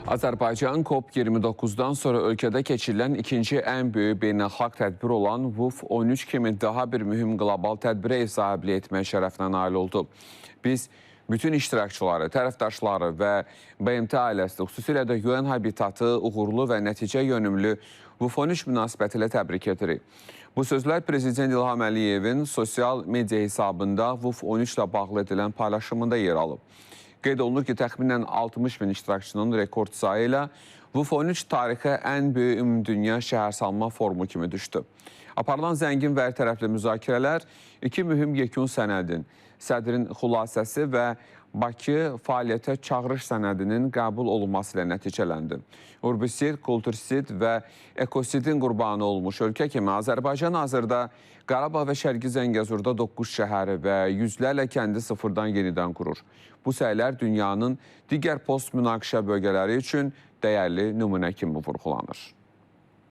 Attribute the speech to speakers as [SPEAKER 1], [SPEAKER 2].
[SPEAKER 1] Azərbaycan COP29-dan sonra ölkədə keçirilən ikinci ən böyük beynəlxalq tədbir olan WUF-13 kimi daha bir mühüm qlobal tədbirə ev sahibliyi etmək şərəfinə nail oldu. Biz bütün iştirakçıları, tərəfdaşları və BMT ailəsi, xüsusilə də UN Habitatı uğurlu və nəticə yönümlü WUF-13 münasibətilə təbrik edirik. Bu sözlər Prezident İlham Əliyevin sosial media hesabında WUF-13 ilə bağlı edilən paylaşımında yer alıb. Qeyd olunur ki, təxminən 60 min iştirakçının rekord sayı ilə WUF-13 tarixə ən böyük ümumdünya şəhərsalma forumu kimi düşdü. Aparılan zəngin və tərəfli müzakirələr iki mühüm yekun sənədin, sədrin xülasəsi və Bakı fəaliyyətə çağırış sənədinin qəbul olunması ilə nəticələndi. Urbisit, Kultursit və Ekosidin qurbanı olmuş ölkə kimi Azərbaycan hazırda Qarabağ və Şərqi Zəngəzurda 9 şəhəri və yüzlərlə kəndi sıfırdan yenidən qurur. Bu səylər dünyanın digər post-münaqişə bölgələri üçün dəyərli nümunə kimi vurğulanır.